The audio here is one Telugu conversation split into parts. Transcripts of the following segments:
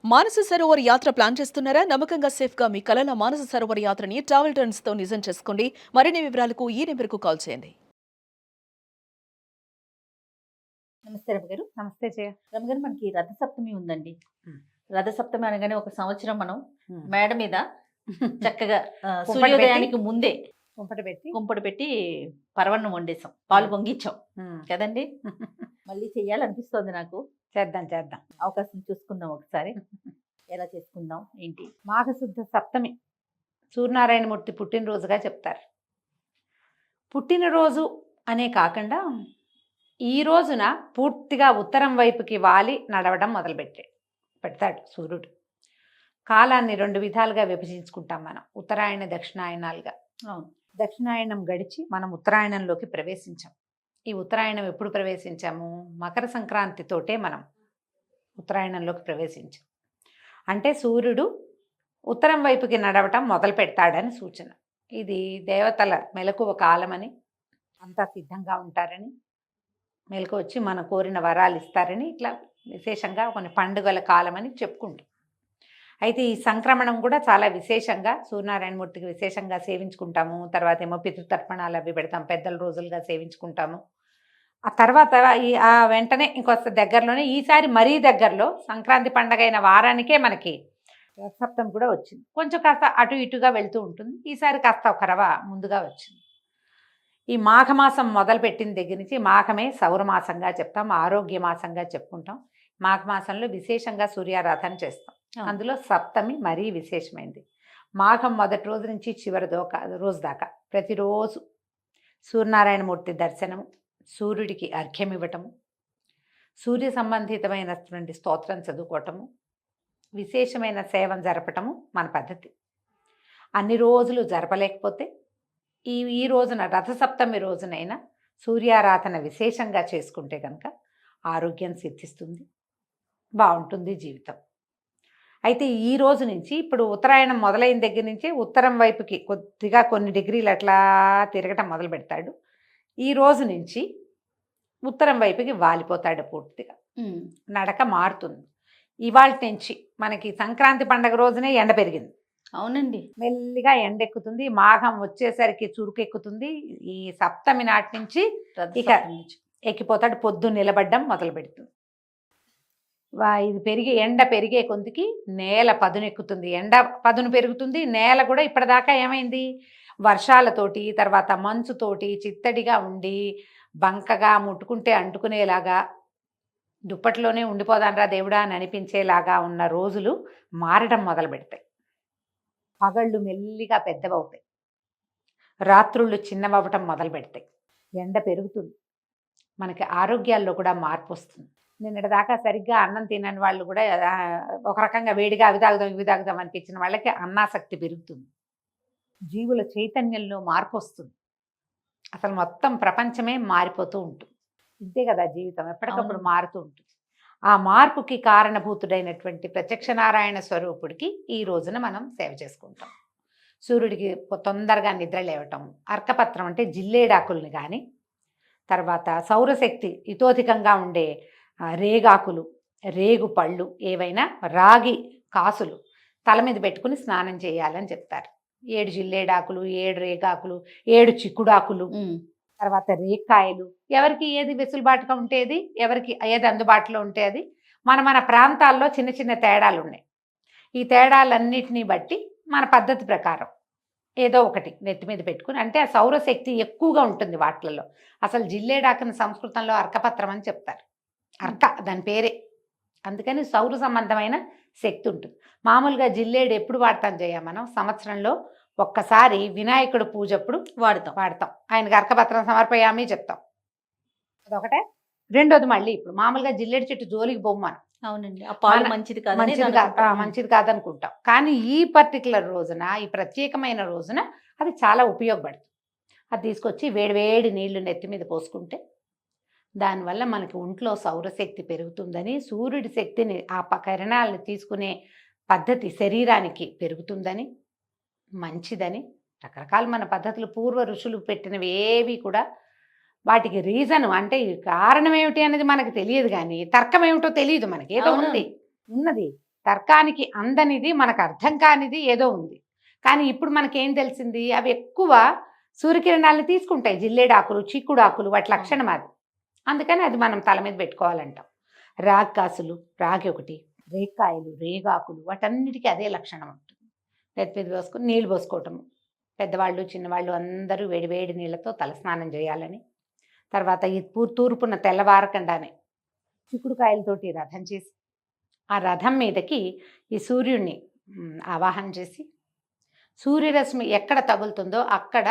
మానస సరోవర్ యాత్ర ప్లాన్ చేస్తున్నారా? నమ్మకంగా సేఫ్ గా మీ కలల మానస సరోవర్ యాత్రని ట్రావెల్ టర్న్స్ తో నిజం చేసుకోండి. మరిన్ని వివరాలకు ఈ నెంబర్కు కాల్ చేయండి. నమస్తే రమగారు. నమస్తే జయ. రమగారు, మనకి రథసప్తమి ఉందండి. హ్మ్. రథసప్తమి అనగానే ఒక సంవత్సరం మనం హ్మ్. మేడ మీద చక్కగా కుంపటి సూర్యోదయానికి ముందే పెట్టి కుంపటి పెట్టి పరవన్నం వండేసాం, పాలు పొంగిచ్చాం కదండి. మళ్ళీ చెయ్యాలనిపిస్తోంది నాకు. చేద్దాం అవకాశం చూసుకుందాం ఒకసారి. ఎలా చేసుకుందాం ఏంటి? మాఘశుద్ధ సప్తమి సూర్యనారాయణమూర్తి పుట్టినరోజుగా చెప్తారు. పుట్టినరోజు అనే కాకుండా ఈ రోజున పూర్తిగా ఉత్తరం వైపుకి వాలి నడవడం పెడతాడు సూర్యుడు. కాలాన్ని 2 విధాలుగా విభజించుకుంటాం మనం, ఉత్తరాయణ దక్షిణాయనాలుగా. అవును. దక్షిణాయనం గడిచి మనం ఉత్తరాయణంలోకి ప్రవేశించాం. ఈ ఉత్తరాయణం ఎప్పుడు ప్రవేశించాము? మకర సంక్రాంతితోటే మనం ఉత్తరాయణంలోకి ప్రవేశించాం. అంటే సూర్యుడు ఉత్తరం వైపుకి నడవటం మొదలు పెడతాడని సూచన. ఇది దేవతల మెలకువ కాలమని, అంతా సిద్ధంగా ఉంటారని, మెలకు వచ్చి మన కోరిన వరాలు ఇస్తారని, ఇట్లా విశేషంగా కొన్ని పండుగల కాలమని చెప్పుకుంటాం. అయితే ఈ సంక్రమణం కూడా చాలా విశేషంగా సూర్యనారాయణమూర్తికి విశేషంగా సేవించుకుంటాము. తర్వాత ఏమో పితృతర్పణాలు అవి పెడతాం, పెద్దల రోజులుగా సేవించుకుంటాము. ఆ తర్వాత ఆ వెంటనే ఇంకొక దగ్గరలోనే, ఈసారి మరీ దగ్గరలో సంక్రాంతి పండగ అయిన వారానికే మనకి సప్తమి కూడా వచ్చింది. కొంచెం కాస్త అటు ఇటుగా వెళ్తూ ఉంటుంది. ఈసారి కాస్త ఒక రవ ముందుగా వచ్చింది. ఈ మాఘమాసం మొదలుపెట్టిన దగ్గర నుంచి, మాఘమే సౌరమాసంగా చెప్తాం, ఆరోగ్య మాసంగా చెప్పుకుంటాం. మాఘమాసంలో విశేషంగా సూర్యారాధన చేస్తాం. అందులో సప్తమి మరీ విశేషమైంది. మాఘం మొదటి రోజు నుంచి చివరి రోజు దాకా ప్రతిరోజు సూర్యనారాయణమూర్తి దర్శనము, సూర్యుడికి అర్ఘ్యం ఇవ్వటము, సూర్య సంబంధితమైనటువంటి స్తోత్రం చదువుకోవటము, విశేషమైన సేవం జరపటము మన పద్ధతి. అన్ని రోజులు జరపలేకపోతే ఈ రోజున రథసప్తమి రోజునైనా సూర్యారాధన విశేషంగా చేసుకుంటే కనుక ఆరోగ్యం సిద్ధిస్తుంది, బాగుంటుంది జీవితం. అయితే ఈ రోజు నుంచి, ఇప్పుడు ఉత్తరాయణం మొదలైన దగ్గర నుంచి ఉత్తరం వైపుకి కొద్దిగా కొన్ని డిగ్రీలు అట్లా తిరగటం మొదలు పెడతాడు. ఈ రోజు నుంచి ఉత్తరం వైపుకి వాలిపోతాడు పూర్తిగా. నడక మారుతుంది. ఇవాళ నుంచి మనకి సంక్రాంతి పండగ రోజునే ఎండ పెరిగింది. అవునండి. మెల్లిగా ఎండెక్కుతుంది, మాఘం వచ్చేసరికి చురుకెక్కుతుంది. ఈ సప్తమి నాటి నుంచి ఇక ఎక్కిపోతాడు, పొద్దు నిలబడ్డం మొదలు పెడుతుంది. ఇది ఎండ పెరిగే కొద్దికి నేల పదునెక్కుతుంది, ఎండ పదును పెరుగుతుంది. నేల కూడా ఇప్పటిదాకా ఏమైంది, వర్షాలతోటి తర్వాత మంచుతోటి చిత్తడిగా ఉండి బంకగా ముట్టుకుంటే అంటుకునేలాగా, దుప్పట్లోనే ఉండిపోదానరా దేవుడా అని అనిపించేలాగా ఉన్న రోజులు మారడం మొదలు పెడతాయి. పగళ్ళు మెల్లిగా పెద్దవవుతాయి, రాత్రుళ్ళు చిన్నవవ్వటం మొదలు పెడతాయి, ఎండ పెరుగుతుంది, మనకి ఆరోగ్యాల్లో కూడా మార్పు వస్తుంది. నిన్నటిదాకా సరిగ్గా అన్నం తినని వాళ్ళు కూడా ఒక రకంగా వేడిగా అవి తాగుదాం ఇవి తాగుదాం అనిపించిన వాళ్ళకి అన్నాసక్తి పెరుగుతుంది, జీవుల చైతన్యంలో మార్పు వస్తుంది. అసలు మొత్తం ప్రపంచమే మారిపోతూ ఉంటుంది. ఇంతే కదా జీవితం, ఎప్పటికప్పుడు మారుతూ ఉంటుంది. ఆ మార్పుకి కారణభూతుడైనటువంటి ప్రత్యక్ష నారాయణ స్వరూపుడికి ఈ రోజున మనం సేవ చేసుకుంటాం. సూర్యుడికి తొందరగా నిద్ర లేవటం, అర్కపత్రం అంటే జిల్లేడాకుల్ని కానీ, తర్వాత సౌరశక్తి ఇతోధికంగా ఉండే రేగాకులు, రేగు పళ్ళు, ఏవైనా రాగి కాసులు తల మీద పెట్టుకుని స్నానం చేయాలని చెప్తారు. 7 జిల్లేడాకులు, 7 రేగాకులు, 7 చిక్కుడాకులు, తర్వాత రేక్కాయలు, ఎవరికి ఏది వెసులుబాటుగా ఉంటేది, ఎవరికి ఏది అందుబాటులో ఉంటే అది. మన ప్రాంతాల్లో చిన్న చిన్న తేడాలు ఉన్నాయి. ఈ తేడాలన్నిటినీ బట్టి మన పద్ధతి ప్రకారం ఏదో ఒకటి నెత్తి మీద పెట్టుకుని, అంటే ఆ సౌరశక్తి ఎక్కువగా ఉంటుంది వాటిలలో. అసలు జిల్లేడాకుని సంస్కృతంలో అర్కపత్రం అని చెప్తారు. అర్క దాని పేరే, అందుకని సౌర సంబంధమైన శక్తి ఉంటుంది. మామూలుగా జిల్లేడు ఎప్పుడు వాడతాం జయ, మనం సంవత్సరంలో ఒక్కసారి వినాయకుడు పూజప్పుడు వాడతాం. ఆయనకి అర్కపత్రం సమర్పయామి చెప్తాం, అదొకటే. రెండోది మళ్ళీ ఇప్పుడు మామూలుగా జిల్లేడు చెట్టు జోలికి బొమ్మను. అవునండి, ఆ పాలు మంచిది కాదనుకుంటాం. కానీ ఈ పర్టికులర్ రోజున, ఈ ప్రత్యేకమైన రోజున అది చాలా ఉపయోగపడుతుంది. అది తీసుకొచ్చి వేడివేడి నీళ్లు నెత్తి మీద పోసుకుంటే దానివల్ల మనకి ఒంట్లో సౌరశక్తి పెరుగుతుందని, సూర్యుడి శక్తిని ఆ కిరణాలను తీసుకునే పద్ధతి శరీరానికి పెరుగుతుందని, మంచిదని రకరకాల మన పద్ధతులు పూర్వ ఋషులు పెట్టినవి ఏవి కూడా వాటికి రీజన్ అంటే కారణం ఏమిటి అనేది మనకు తెలియదు, కానీ తర్కం ఏమిటో తెలియదు మనకి. ఏదో ఉన్నది తర్కానికి అందనిది, మనకు అర్థం కానిది ఏదో ఉంది. కానీ ఇప్పుడు మనకేం తెలిసింది, అవి ఎక్కువ సూర్యకిరణాలను తీసుకుంటాయి. జిల్లేడాకులు, చిక్కుడాకులు, వాటి లక్షణం అది. అందుకని అది మనం తల మీద పెట్టుకోవాలంటాం. రాగ్కాసులు, రాగి ఒకటి, రేక్కాయలు, రేగాకులు, వాటన్నిటికీ అదే లక్షణం ఉంటుంది. నెత్తి మీద పోసుకొని నీళ్ళు పోసుకోవటము. పెద్దవాళ్ళు చిన్నవాళ్ళు అందరూ వేడి నీళ్ళతో తలస్నానం చేయాలని. తర్వాత ఈ తూర్పున తెల్లవారకుండానే చిక్కుడుకాయలతోటి రథం చేసి, ఆ రథం మీదకి ఈ సూర్యుడిని ఆవాహన చేసి, సూర్యరశ్మి ఎక్కడ తగులుతుందో అక్కడ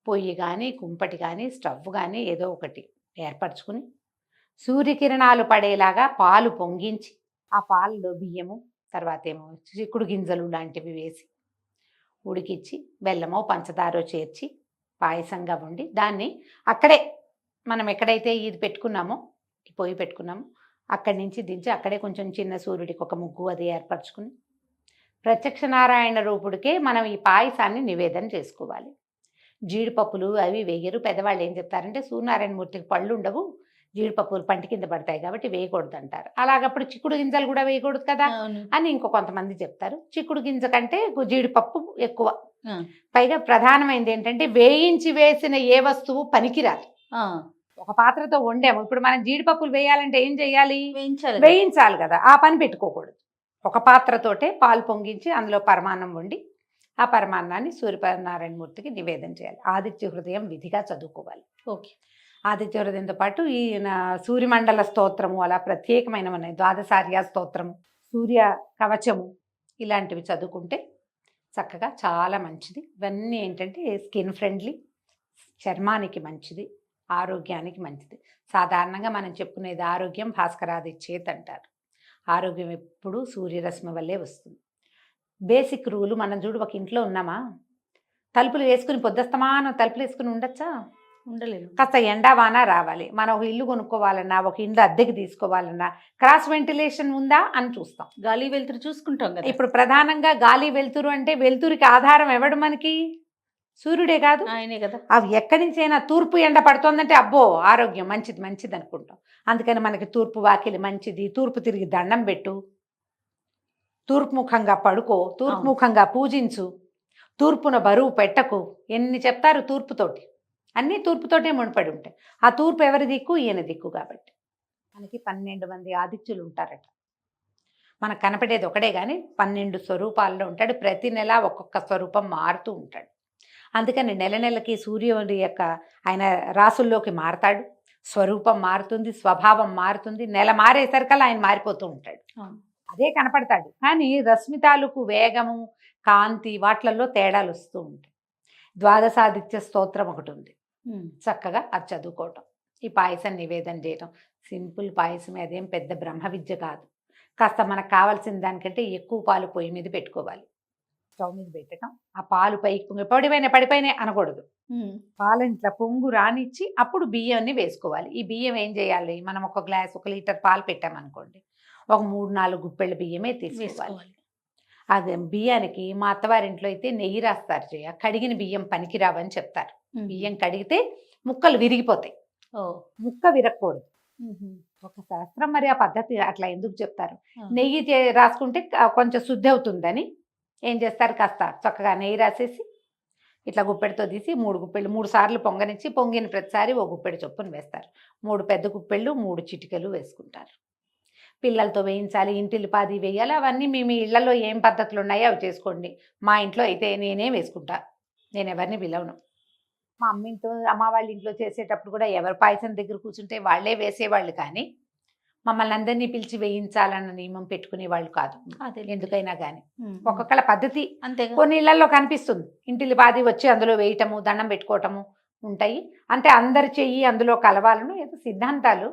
పొయ్యి కానీ, కుంపటి కానీ, స్టవ్ కానీ ఏదో ఒకటి ఏర్పరచుకుని, సూర్యకిరణాలు పడేలాగా పాలు పొంగించి, ఆ పాలలో బియ్యము, తర్వాత ఏమో చిక్కుడు గింజలు లాంటివి వేసి ఉడికిచ్చి, బెల్లమో పంచదారో చేర్చి పాయసంగా వండి, దాన్ని అక్కడే మనం ఎక్కడైతే ఇది పెట్టుకున్నామో, ఈ పొయ్యి పెట్టుకున్నామో అక్కడి నుంచి దించి అక్కడే కొంచెం చిన్న సూర్యుడికి ఒక ముగ్గు అది ఏర్పరచుకుని, ప్రత్యక్ష నారాయణ రూపుడికే మనం ఈ పాయసాన్ని నివేదన చేసుకోవాలి. జీడిపప్పులు అవి వేయరు. పెద్దవాళ్ళు ఏం చెప్తారంటే, సూర్యనారాయణమూర్తికి పళ్ళు ఉండవు, జీడిపప్పులు పంటి కింద పడతాయి కాబట్టి వేయకూడదు అంటారు. అలాగప్పుడు చిక్కుడు గింజలు కూడా వేయకూడదు కదా అని ఇంకో కొంతమంది చెప్తారు. చిక్కుడు గింజ కంటే జీడిపప్పు ఎక్కువ. పైగా ప్రధానమైనది ఏంటంటే, వేయించి వేసిన ఏ వస్తువు పనికిరాదు. ఒక పాత్రతో వండాము, ఇప్పుడు మనం జీడిపప్పులు వేయాలంటే ఏం చేయాలి, వేయించాలి కదా, ఆ పని పెట్టుకోకూడదు. ఒక పాత్రతోటే పాలు పొంగించి అందులో పరమాన్నం వండి, ఆ పరమాన్నాన్ని సూర్యనారాయణమూర్తికి నివేదన చేయాలి. ఆదిత్య హృదయం విధిగా చదువుకోవాలి. ఓకే. ఆదిత్య హృదయంతో పాటు ఈ సూర్యమండల స్తోత్రము, అలా ప్రత్యేకమైనవి ఉన్నాయి. ద్వాదశార్య స్తోత్రము, సూర్య కవచము, ఇలాంటివి చదువుకుంటే చక్కగా చాలా మంచిది. ఇవన్నీ ఏంటంటే స్కిన్ ఫ్రెండ్లీ, చర్మానికి మంచిది, ఆరోగ్యానికి మంచిది. సాధారణంగా మనం చెప్పుకునేది ఆరోగ్యం భాస్కరాది చేత్ అంటారు. ఆరోగ్యం ఎప్పుడూ సూర్యరశ్మి వల్లే వస్తుంది. బేసిక్ రూలు మనం చూడు, ఒక ఇంట్లో ఉన్నామా, తలుపులు వేసుకుని పొద్దుస్తమానం తలుపులు వేసుకుని ఉండొచ్చా? ఉండలేదు. కాస్త ఎండా వాన రావాలి, మనం ఒక ఇల్లు కొనుక్కోవాలన్నా, ఒక ఇల్లు అద్దెకి తీసుకోవాలన్నా క్రాస్ వెంటిలేషన్ ఉందా అని చూస్తాం. గాలి వెలుతురు చూసుకుంటాం కదా. ఇప్పుడు ప్రధానంగా గాలి వెలుతురు అంటే, వెలుతురికి ఆధారం ఎవడు మనకి? సూర్యుడే కాదు, ఆయనే కదా. అవి ఎక్కడి నుంచి అయినా తూర్పు ఎండ పడుతోందంటే అబ్బో ఆరోగ్యం మంచిది మంచిది అనుకుంటాం. అందుకని మనకి తూర్పు వాకిలి మంచిది, తూర్పు తిరిగి దండం పెట్టు, తూర్పు ముఖంగా పడుకో, తూర్పు ముఖంగా పూజించు, తూర్పున బరువు పెట్టకు, ఎన్ని చెప్తారు తూర్పుతోటి. అన్నీ తూర్పుతోటే ముడిపడి ఉంటాయి. ఆ తూర్పు ఎవరి దిక్కు? ఈయన దిక్కు. కాబట్టి మనకి 12 మంది ఆదిత్యులు ఉంటారట. మనకు కనపడేది ఒకడే కానీ 12 స్వరూపాల్లో ఉంటాడు. ప్రతి నెల ఒక్కొక్క స్వరూపం మారుతూ ఉంటాడు. అందుకని నెలకి సూర్యుడి యొక్క ఆయన రాసుల్లోకి మారతాడు, స్వరూపం మారుతుంది, స్వభావం మారుతుంది. నెల మారేసరికల్లా ఆయన మారిపోతూ ఉంటాడు. అదే కనపడతాడు. కానీ రశ్మి తాలూకు వేగము, కాంతి, వాట్లల్లో తేడాలు వస్తూ ఉంటాయి. ద్వాదశాదిత్య స్తోత్రం ఒకటి ఉంది, చక్కగా అది చదువుకోవటం, ఈ పాయసం నివేదన చేయటం. సింపుల్ పాయసమే, అదేం పెద్ద బ్రహ్మ విద్య కాదు. కాస్త మనకు కావాల్సిన దానికంటే ఎక్కువ పాలు పొయ్యి మీద పెట్టుకోవాలి, స్టవ్ మీద పెట్టడం. ఆ పాలు పైకి పొంగి పడిపోయినాయి అనకూడదు. పాలను ఇట్లా పొంగు రానిచ్చి అప్పుడు బియ్యాన్ని వేసుకోవాలి. ఈ బియ్యం ఏం చేయాలి, మనం ఒక గ్లాస్ 1 లీటర్ పాలు పెట్టామనుకోండి, ఒక 3-4 గుప్పెళ్ళ బియ్యమే తీసుకోవాలి. అది బియ్యానికి మా అత్తవారింట్లో అయితే నెయ్యి రాస్తారు చేయ, కడిగిన బియ్యం పనికిరావని చెప్తారు. బియ్యం కడిగితే ముక్కలు విరిగిపోతాయి, ముక్క విరగకూడదు. ఒక శాస్త్రం, మరి ఆ పద్ధతి అట్లా ఎందుకు చెప్తారు? నెయ్యి రాసుకుంటే కొంచెం శుద్ధి అవుతుందని ఏం చేస్తారు, కాస్త చక్కగా నెయ్యి రాసేసి ఇట్లా గుప్పెడితో తీసి 3 గుప్పెళ్ళు 3 సార్లు పొంగనిచ్చి, పొంగిన ప్రతిసారి ఓ గుప్పెడు చొప్పున వేస్తారు. 3 పెద్ద గుప్పెళ్ళు 3 చిటికలు వేసుకుంటారు. పిల్లలతో వేయించాలి, ఇంటిల్లిపాది వేయాలి. అవన్నీ మీ ఇళ్లలో ఏం పద్ధతులు ఉన్నాయో అవి చేసుకోండి. మా ఇంట్లో అయితే నేనే వేసుకుంటా, నేను ఎవరిని పిలవను. మా అమ్మ వాళ్ళ ఇంట్లో చేసేటప్పుడు కూడా ఎవరు పాయసం దగ్గర కూర్చుంటే వాళ్ళే వేసేవాళ్ళు, కానీ మమ్మల్ని అందరినీ పిలిచి వేయించాలన్న నియమం పెట్టుకునేవాళ్ళు కాదు. ఎందుకైనా కానీ ఒక్కొక్కళ్ళ పద్ధతి అంతే. కొన్ని ఇళ్లలో కనిపిస్తుంది, ఇంటిల్లిపాది వచ్చి అందులో వేయటము, దండం పెట్టుకోవటము ఉంటాయి. అంటే అందరి చెయ్యి అందులో కలవాలను ఏదో సిద్ధాంతాలు,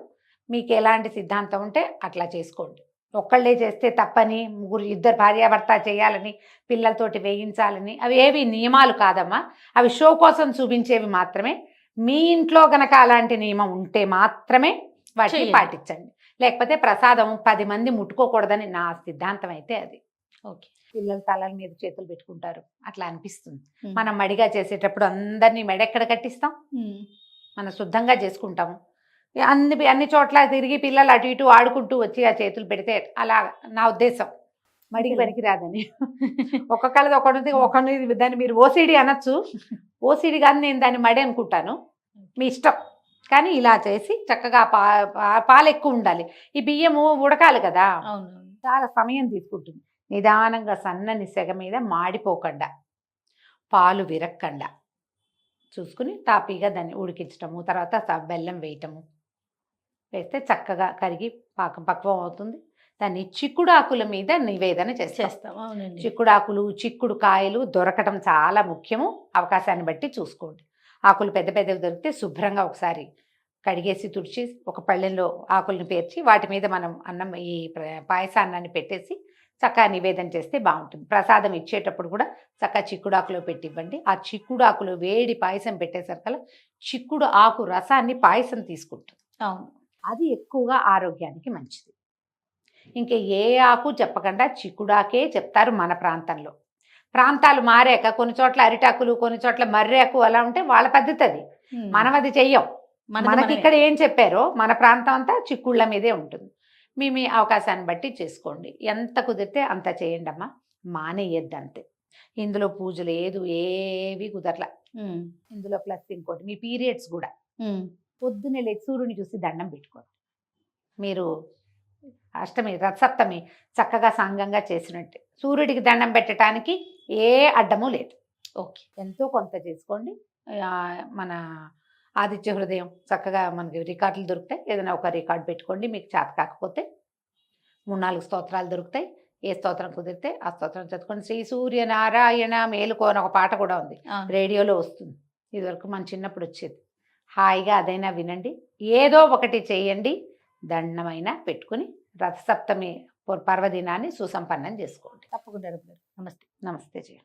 మీకు ఎలాంటి సిద్ధాంతం ఉంటే అట్లా చేసుకోండి. ఒక్కళ్ళే చేస్తే తప్పని, 2 భార్యాభర్త చేయాలని, పిల్లలతోటి వేయించాలని అవి ఏవి నియమాలు కాదమ్మా. అవి షో కోసం చూపించేవి మాత్రమే. మీ ఇంట్లో గనక అలాంటి నియమం ఉంటే మాత్రమే వాటిని పాటించండి. లేకపోతే ప్రసాదం 10 మంది ముట్టుకోకూడదని నా సిద్ధాంతం అయితే అది. ఓకే. పిల్లల తలల మీద చేతులు పెట్టుకుంటారు, అట్లా అనిపిస్తుంది. మనం మడిగా చేసేటప్పుడు అందరినీ మెడెక్కడ కట్టిస్తాం, మనం శుద్ధంగా చేసుకుంటాము. అన్ని చోట్ల తిరిగి పిల్లలు అటు ఇటు ఆడుకుంటూ వచ్చి ఆ చేతులు పెడితే అలా నా ఉద్దేశం. మడికి పనికిరాదని. ఒక్కొక్కళ్ళది ఒకరిది దాన్ని మీరు ఓసిడి అనొచ్చు. ఓసిడి కానీ నేను దాన్ని మడి అనుకుంటాను. మీ ఇష్టం. కానీ ఇలా చేసి చక్కగా పాలు ఎక్కువ ఉండాలి. ఈ బియ్యము ఉడకాలి కదా, అవును. చాలా సమయం తీసుకుంటుంది. నిదానంగా సన్నని సెగ మీద మాడిపోకుండా, పాలు విరక్కండా చూసుకుని తాపీగా దాన్ని ఉడికించటము, తర్వాత బెల్లం వేయటము. వేస్తే చక్కగా కరిగి పాకం పక్వం అవుతుంది. దాన్ని చిక్కుడు ఆకుల మీద నివేదన చేస్తాం. అవునండి. చిక్కుడాకులు, చిక్కుడు కాయలు దొరకటం చాలా ముఖ్యము. అవకాశాన్ని బట్టి చూసుకోండి. ఆకులు పెద్ద పెద్దవి దొరికితే శుభ్రంగా ఒకసారి కడిగేసి తుడిచి ఒక పళ్ళెంలో ఆకులను పేర్చి వాటి మీద మనం అన్నం ఈ పాయసాన్నాన్ని పెట్టేసి చక్కగా నివేదన చేస్తే బాగుంటుంది. ప్రసాదం ఇచ్చేటప్పుడు కూడా చక్కగా చిక్కుడాకులో పెట్టి ఇవ్వండి. ఆ చిక్కుడాకులో వేడి పాయసం పెట్టేసరికల్లా చిక్కుడు ఆకు రసాన్ని పాయసం తీసుకుంటుంది. అవును. అది ఎక్కువగా ఆరోగ్యానికి మంచిది. ఇంకా ఏ ఆకు చెప్పకుండా చిక్కుడాకే చెప్తారు మన ప్రాంతంలో. ప్రాంతాలు మారాక కొన్ని చోట్ల అరిటాకులు, కొన్ని చోట్ల మర్రాకు అలా ఉంటే వాళ్ళ పద్ధతి అది. మనం అది చెయ్యం. మనకి ఇక్కడ ఏం చెప్పారో మన ప్రాంతం అంతా చిక్కుళ్ళ మీదే ఉంటుంది. మీ అవకాశాన్ని బట్టి చేసుకోండి. ఎంత కుదిరితే అంత చేయండి అమ్మా, మానేయద్దు అంతే. ఇందులో పూజ లేదు, ఏవి కుదరలా. ఇందులో ప్లస్ ఇంకోటి, మీ పీరియడ్స్ కూడా పొద్దున్నే లేచి సూర్యుని చూసి దండం పెట్టుకోండి. మీరు అష్టమి రథసప్తమి చక్కగా సాంగంగా చేసినట్టే. సూర్యుడికి దండం పెట్టడానికి ఏ అడ్డము లేదు. ఓకే. ఎంతో కొంత చేసుకోండి. మన ఆదిత్య హృదయం చక్కగా మనకి రికార్డులు దొరుకుతాయి. ఏదైనా ఒక రికార్డు పెట్టుకోండి. మీకు చేత కాకపోతే 3-4 స్తోత్రాలు దొరుకుతాయి. ఏ స్తోత్రం కుదిరితే ఆ స్తోత్రం చదువుకోండి. శ్రీ సూర్యనారాయణ మేలుకో అని ఒక పాట కూడా ఉంది, రేడియోలో వస్తుంది. ఇదివరకు మన చిన్నప్పుడు వచ్చేది. హాయిగా అదైనా వినండి. ఏదో ఒకటి చేయండి. దండమైనా పెట్టుకుని రథసప్తమి పర్వదినాన్ని సుసంపన్నం చేసుకోండి. తప్పకుండా. నమస్తే. నమస్తే జయ.